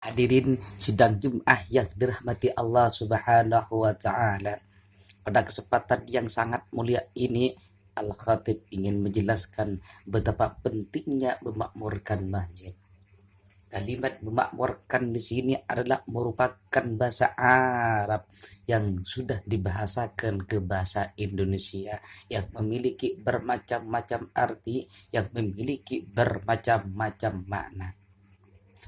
Hadirin sidang Jum'ah yang dirahmati Allah Subhanahu wa Ta'ala. Pada kesempatan yang sangat mulia ini, Al-Khatib ingin menjelaskan betapa pentingnya memakmurkan masjid. Kalimat memakmurkan di sini adalah merupakan bahasa Arab yang sudah dibahasakan ke bahasa Indonesia, yang memiliki bermacam-macam arti, yang memiliki bermacam-macam makna.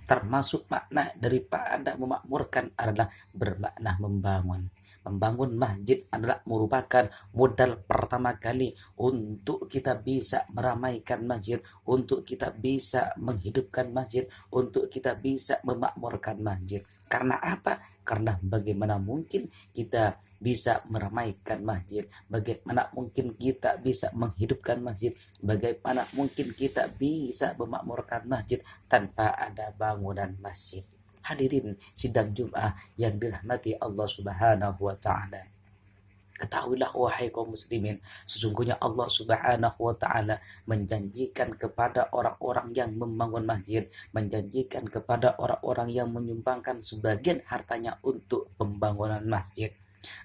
Termasuk makna daripada memakmurkan adalah bermakna membangun. Membangun masjid adalah merupakan modal pertama kali untuk kita bisa meramaikan masjid, untuk kita bisa menghidupkan masjid, untuk kita bisa memakmurkan masjid. Karena apa? Karena bagaimana mungkin kita bisa meramaikan masjid, bagaimana mungkin kita bisa menghidupkan masjid, bagaimana mungkin kita bisa memakmurkan masjid tanpa ada bangunan masjid. Hadirin sidang Jum'ah yang dirahmati Allah Subhanahu wa Ta'ala. Ketahuilah wahai kaum muslimin, sesungguhnya Allah Subhanahu wa Ta'ala menjanjikan kepada orang-orang yang membangun masjid, menjanjikan kepada orang-orang yang menyumbangkan sebagian hartanya untuk pembangunan masjid.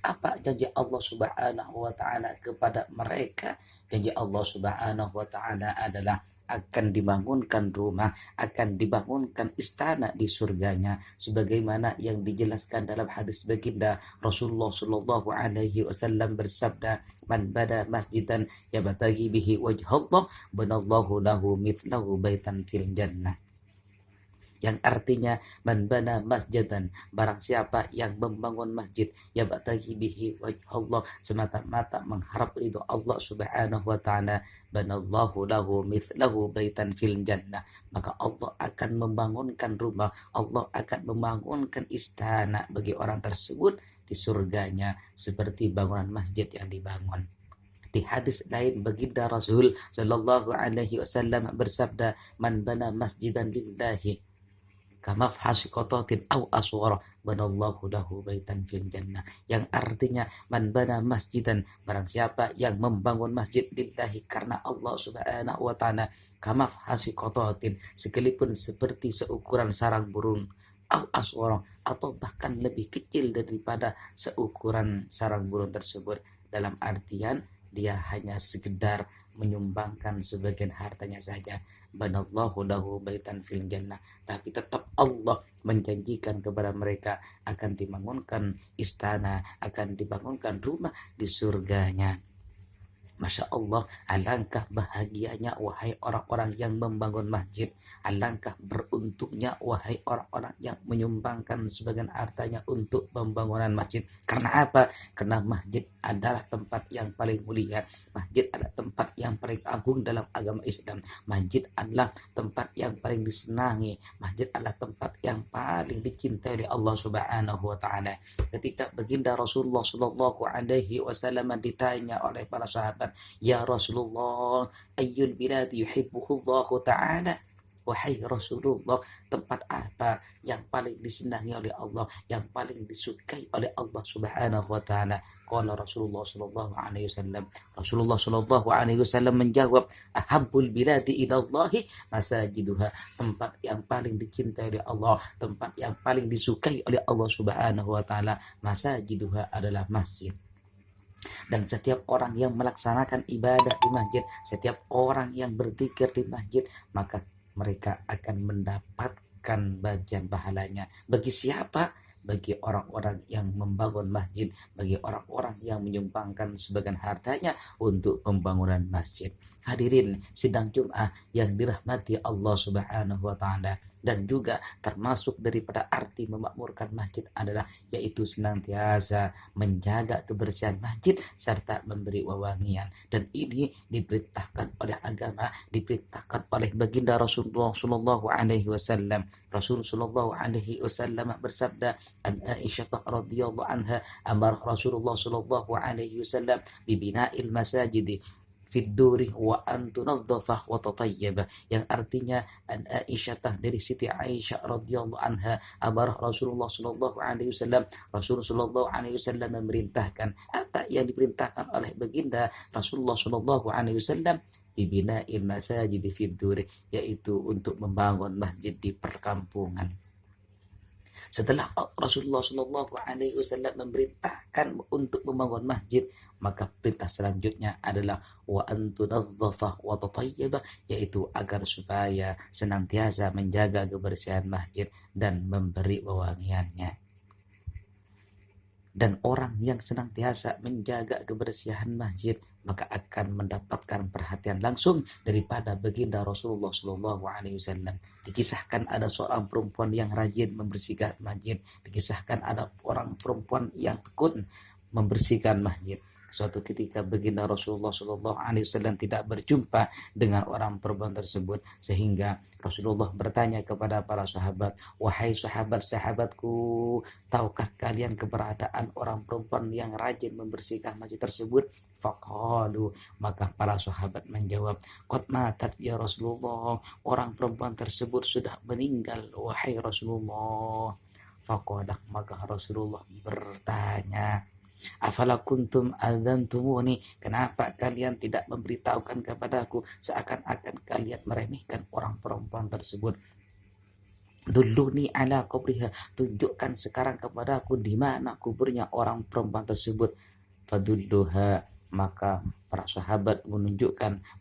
Apa janji Allah Subhanahu wa Ta'ala kepada mereka? Janji Allah Subhanahu wa Ta'ala adalah akan dibangunkan rumah, akan dibangunkan istana di surganya, sebagaimana yang dijelaskan dalam hadis baginda Rasulullah Shallallahu Alaihi Wasallam bersabda, "Man bada masjidan yabtaghi bihi wajhallah, banallahu lahu mithlahu baitan fil jannah." Yang artinya man bana masjidan, barang siapa yang membangun masjid ya ba'taghi bihi wajhallah, semata-mata mengharap ridho Allah Subhanahu wa Ta'ala, banallahu lahu mithlahu baitan fil jannah, maka Allah akan membangunkan rumah, Allah akan membangunkan istana bagi orang tersebut di surganya seperti bangunan masjid yang dibangun. Di hadis lain baginda Rasul sallallahu alaihi wasallam bersabda, man bana masjidan lillahi kamafhasi kototin au aswara banallahu lahu baitan fil jannah, yang artinya man bana masjidan, barang siapa yang membangun masjid lillahi karena Allah Subhanahu wa Ta'ala, kamafhasi kototin, sekalipun seperti seukuran sarang burung, au aswara, atau bahkan lebih kecil daripada seukuran sarang burung tersebut, dalam artian dia hanya sekedar menyumbangkan sebagian hartanya saja, banallahu lahu baitan fil jannah, tapi tetap Allah menjanjikan kepada mereka akan dibangunkan istana, akan dibangunkan rumah di surganya. Masya Allah, alangkah bahagianya wahai orang-orang yang membangun masjid. Alangkah beruntungnya wahai orang-orang yang menyumbangkan sebagian hartanya untuk pembangunan masjid. Karena apa? Karena masjid adalah tempat yang paling mulia. Masjid adalah tempat yang paling agung dalam agama Islam. Masjid adalah tempat yang paling disenangi. Masjid adalah tempat yang paling dicintai oleh Allah Subhanahu wa Ta'ala. Ketika baginda Rasulullah Shallallahu Alaihi Wasallam ditanya oleh para sahabat, ya Rasulullah, ayyul bilad yuhibbuhullahu ta'ala, wahai Rasulullah, tempat apa yang paling disenangi oleh Allah, yang paling disukai oleh Allah Subhanahu wa Ta'ala? Qala Rasulullah sallallahu alaihi wasallam, Rasulullah sallallahu alaihi wasallam menjawab, ahabbul biladi ilallahi masajiduha, tempat yang paling dicintai oleh Allah, tempat yang paling disukai oleh Allah Subhanahu wa Ta'ala, masajiduha adalah masjid. Dan setiap orang yang melaksanakan ibadah di masjid, setiap orang yang berzikir di masjid, maka mereka akan mendapatkan bagian pahalanya. Bagi siapa? Bagi orang-orang yang membangun masjid, bagi orang-orang yang menyumbangkan sebagian hartanya untuk pembangunan masjid. Hadirin sidang Jum'ah yang dirahmati Allah Subhanahu wa Ta'ala, dan juga termasuk daripada arti memakmurkan masjid adalah yaitu senantiasa menjaga kebersihan masjid serta memberi wewangian. Dan ini diperintahkan oleh agama, diperintahkan oleh baginda Rasulullah Shallallahu Alaihi Wasallam. Rasul Shallallahu Alaihi Wasallam bersabda, an Aisyah radhiyallahu anha, amar Rasulullah Shallallahu Alaihi Wasallam bibina'il masajidi fidduri wa antunadzafa wa tatayyaba, yang artinya an Aisyah, dari Siti Aisyah radhiyallahu anha, amarah Rasulullah sallallahu alaihi wasallam, Rasul sallallahu alaihi wasallam memerintahkan, apa yang diperintahkan oleh baginda Rasulullah sallallahu alaihi wasallam, bibina'il masajid fidduri, yaitu untuk membangun masjid di perkampungan. Setelah Rasulullah Shallallahu Alaihi Wasallam memerintahkan untuk membangun masjid, maka perintah selanjutnya adalah wa antunadzafah wa tatayyibah, yaitu agar supaya senantiasa menjaga kebersihan masjid dan memberi wewangiannya. Dan orang yang senantiasa menjaga kebersihan masjid maka akan mendapatkan perhatian langsung daripada baginda Rasulullah Shallallahu Alaihi Wasallam. Dikisahkan ada seorang perempuan yang rajin membersihkan masjid. Dikisahkan ada orang perempuan yang tekun membersihkan masjid. Suatu ketika baginda Rasulullah Shallallahu Alaihi Wasallam tidak berjumpa dengan orang perempuan tersebut, sehingga Rasulullah bertanya kepada para sahabat, wahai sahabat-sahabatku, tahukah kalian keberadaan orang perempuan yang rajin membersihkan masjid tersebut? Faqalu, maka para sahabat menjawab, qad matat ya Rasulullah, orang perempuan tersebut sudah meninggal wahai Rasulullah. Faqala, maka Rasulullah bertanya, afala kuntum adzantumuni, kenapa kalian tidak memberitahukan kepadaku, seakan-akan kalian meremehkan orang perempuan tersebut. Dulluni ala qabriha, tunjukkan sekarang kepadaku di mana kuburnya orang perempuan tersebut. Fadulluha, maka para sahabat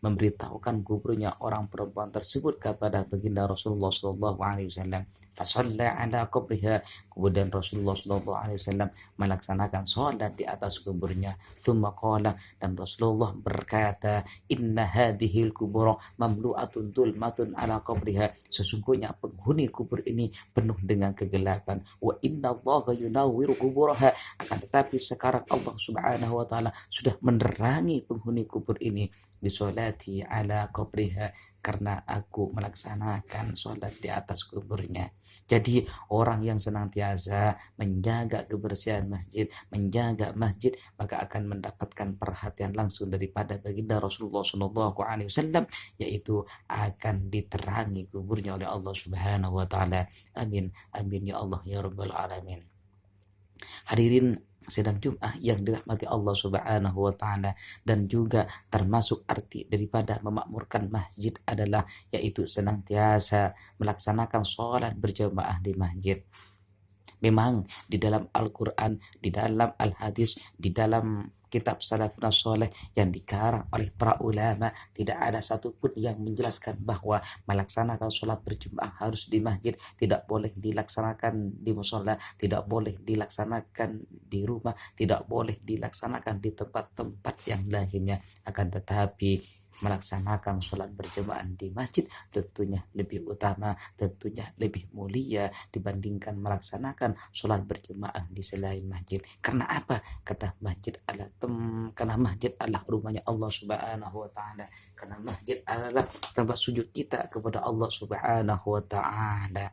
memberitahukan kuburnya orang perempuan tersebut kepada baginda Rasulullah Shallallahu Alaihi Wasallam. Fasalla ala qabriha, kemudian Rasulullah Shallallahu Alaihi Wasallam melaksanakan sholat di atas kuburnya. Thumma qala, dan Rasulullah berkata, inna hadhil kubur mamlu'atun tulmatun ala qabriha, sesungguhnya penghuni kubur ini penuh dengan kegelapan. Wa inna Allah yunawwiru kuburaha, akan tetapi sekarang Allah Subhanahu wa taala sudah menerangi penghuni kubur ini bisolati ala qabriha, karena aku melaksanakan sholat di atas kuburnya. Jadi orang yang senantiasa menjaga kebersihan masjid, menjaga masjid, maka akan mendapatkan perhatian langsung daripada baginda Rasulullah Shallallahu Alaihi Wasallam, yaitu akan diterangi kuburnya oleh Allah Subhanahu Wa Taala. Amin, amin ya Allah ya Rabbal Alamin. Hadirin sidang Jum'ah yang dirahmati Allah Subhanahu wa taala, dan juga termasuk arti daripada memakmurkan masjid adalah yaitu senantiasa melaksanakan sholat berjamaah di masjid. Memang di dalam Al-Quran, di dalam Al-Hadis, di dalam kitab Salafun Saleh yang dikarang oleh para ulama, tidak ada satupun yang menjelaskan bahwa melaksanakan sholat berjamaah harus di masjid, tidak boleh dilaksanakan di musola, tidak boleh dilaksanakan di rumah, tidak boleh dilaksanakan di tempat-tempat yang lainnya. Akan tetapi melaksanakan sholat berjamaah di masjid tentunya lebih utama, tentunya lebih mulia dibandingkan melaksanakan sholat berjamaah di selain masjid. Karena apa? Karena masjid adalah rumahnya Allah Subhanahu wa taala. Karena masjid adalah tempat sujud kita kepada Allah Subhanahu wa taala.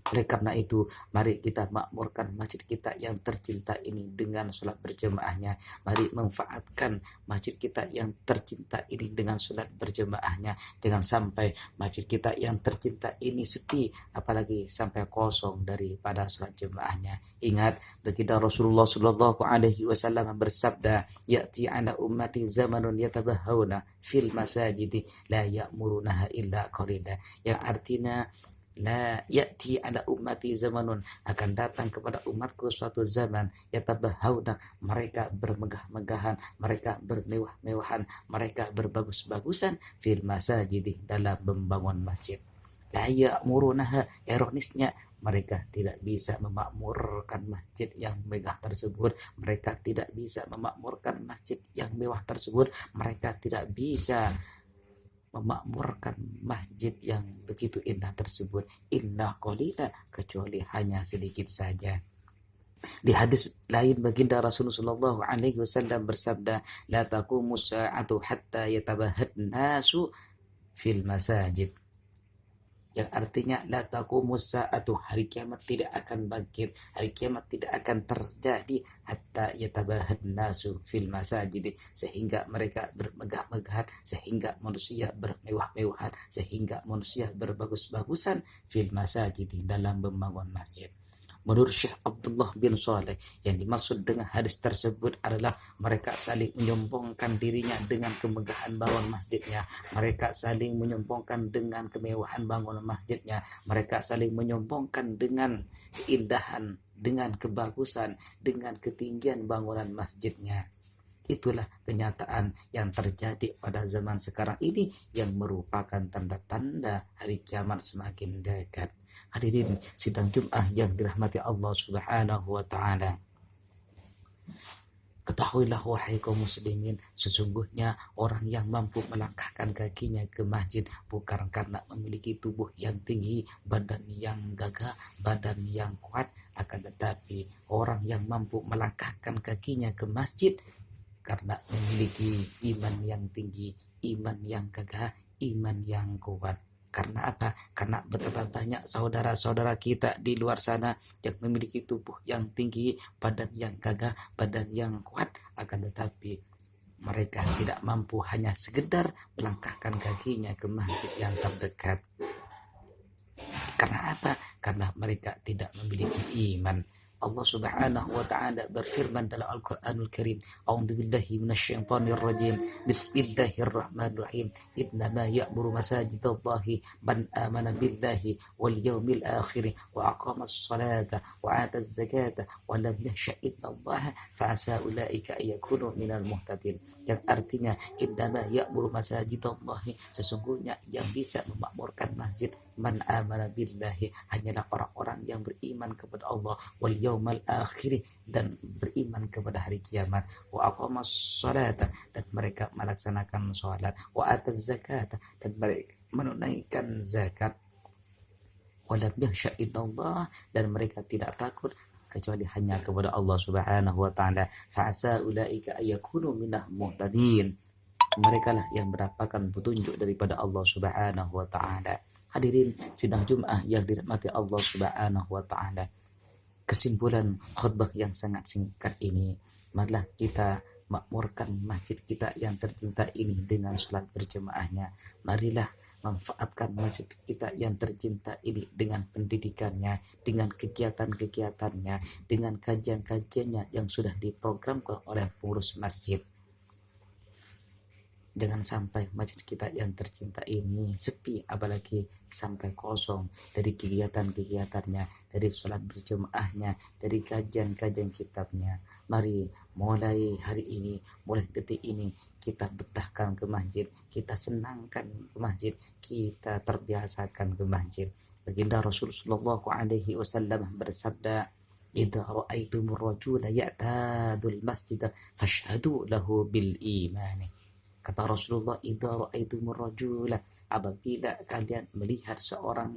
Oleh karena itu, mari kita makmurkan masjid kita yang tercinta ini dengan sholat berjamaahnya. Mari manfaatkan masjid kita yang tercinta ini dengan sholat berjamaahnya. Jangan sampai masjid kita yang tercinta ini sepi, apalagi sampai kosong daripada sholat jamaahnya. Ingat, baginda Rasulullah Shallallahu Alaihi Wasallam bersabda, ya'ti ala ummati zamanun yatabahawna fil masajidi la ya'murunaha illa qalila. Yang artinya, la ya'ti ala ummati zamanun, akan datang kepada umatku suatu zaman, yatabahawna, mereka bermegah-megahan, mereka bermewah-mewahan, mereka berbagus-bagusan, fil masajidi, dalam membangun masjid. La ya'murunaha, ironisnya mereka tidak bisa memakmurkan masjid yang megah tersebut, mereka tidak bisa memakmurkan masjid yang mewah tersebut, mereka tidak bisa memakmurkan masjid yang begitu indah tersebut, illa qalila, kecuali hanya sedikit saja. Di hadis lain baginda Rasulullah Shallallahu Alaihi Wasallam bersabda, la taqumu sa'atu hatta yatabahad nasu fil masajid, yang artinya la taqumu sa'atu, hari kiamat tidak akan bangkit, hari kiamat tidak akan terjadi, hatta yatabahad nasu fil masajid, sehingga mereka bermegah-megahan, sehingga manusia bermewah-mewahan, sehingga manusia berbagus-bagusan, fil masajid, dalam membangun masjid. Menurut Syekh Abdullah bin Saleh, yang dimaksud dengan hadis tersebut adalah mereka saling menyombongkan dirinya dengan kemegahan bangunan masjidnya, mereka saling menyombongkan dengan kemewahan bangunan masjidnya, mereka saling menyombongkan dengan keindahan, dengan kebagusan, dengan ketinggian bangunan masjidnya. Itulah kenyataan yang terjadi pada zaman sekarang ini yang merupakan tanda-tanda hari kiamat semakin dekat. Hadirin sidang Jum'ah yang dirahmati Allah Subhanahu wa taala. Ketahuilah wahai kaum muslimin, sesungguhnya orang yang mampu melangkahkan kakinya ke masjid bukan karena memiliki tubuh yang tinggi, badan yang gagah, badan yang kuat, akan tetapi orang yang mampu melangkahkan kakinya ke masjid karena memiliki iman yang tinggi, iman yang gagah, iman yang kuat. Karena apa? Karena betapa banyak saudara-saudara kita di luar sana yang memiliki tubuh yang tinggi, badan yang gagah, badan yang kuat, akan tetapi mereka tidak mampu hanya sekedar melangkahkan kakinya ke masjid yang terdekat. Karena apa? Karena mereka tidak memiliki iman. Allah Subhanahu wa taala berfirman dalam Al-Qur'anul Karim, "A'udzu billahi minasyaitonir rajim. Bismillahirrahmanirrahim. Innama ya'muru masajidallahi man amana billahi wal yawmil akhir wa aqamas salata wa ataz zakata wa lam yakhsha illallaha fa asa ulaika ayakunu minal muhtadin." Yang artinya innama ya'muru masajidallahi, sesungguhnya yang bisa memakmurkan masjid man amana billahi hanyalah orang-orang yang beriman kepada Allah wal yaumal akhir dan beriman kepada hari kiamat, wa aqamas salata dan mereka melaksanakan salat, wa ataz zakata dan mereka menunaikan zakat, wa lam yakhsha illallah dan mereka tidak takut kecuali hanya kepada Allah Subhanahu wa taala, fa asa ulaika ayakunu minal muhtadin. Mereka lah yang mendapatkan petunjuk daripada Allah Subhanahu wa taala. Hadirin sidang Jum'ah yang dirahmati Allah Subhanahu wa taala. Kesimpulan khutbah yang sangat singkat ini, marilah kita makmurkan masjid kita yang tercinta ini dengan salat berjamaahnya. Marilah manfaatkan masjid kita yang tercinta ini dengan pendidikannya, dengan kegiatan-kegiatannya, dengan kajian-kajiannya yang sudah diprogramkan oleh pengurus masjid. Jangan sampai masjid kita yang tercinta ini sepi, apalagi sampai kosong dari kegiatan-kegiatannya, dari sholat berjamaahnya, dari kajian-kajian kitabnya. Mari mulai hari ini, mulai detik ini, kita betahkan ke masjid, kita senangkan ke masjid, kita terbiasakan ke masjid. Baginda Rasulullah SAW bersabda, "Idza ra'aitumur rajula ya'tadul masjid fashhadu lahu bil imani." Kata Rasulullah, "Idza ra'aitumur rajula," apabila kalian melihat seorang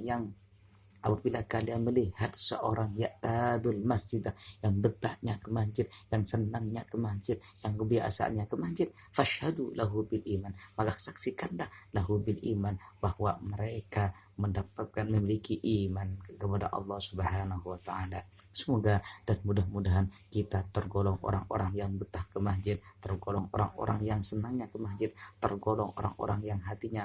ya'tadul masjid, yang betahnya ke masjid, yang senangnya ke masjid, yang kebiasaannya ke masjid, fashhadu lahu bil iman, maka saksikanlah lahu bil iman bahwa mereka memiliki iman kepada Allah Subhanahu wa taala. Semoga dan mudah-mudahan kita tergolong orang-orang yang betah ke masjid, tergolong orang-orang yang senangnya ke masjid, tergolong orang-orang yang hatinya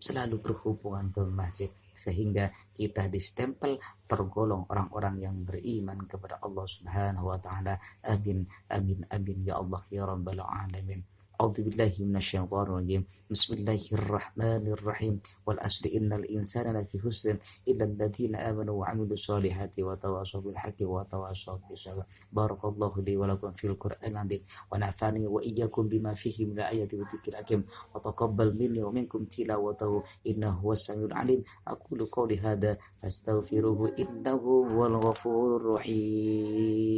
selalu berhubungan ke masjid, sehingga kita distempel tergolong orang-orang yang beriman kepada Allah Subhanahu wa taala. Amin amin amin ya Allah ya rabbal alamin. أعوذ بالله من الشيطان الرجيم. بسم الله الرحمن الرحيم. والعصر إن الإنسان لفي خسر إلا الذين آمنوا وعملوا الصالحات وتواصوا بالحق وتواصوا بالصبر. بارك الله لي ولكم في القرآن العظيم ونفعني وإياكم بما فيه من الآيات والذكر الحكيم وتقبل مني ومنكم تلاوته إنه هو السميع العليم. أقول قولي هذا فاستغفروه إنه هو الغفور الرحيم.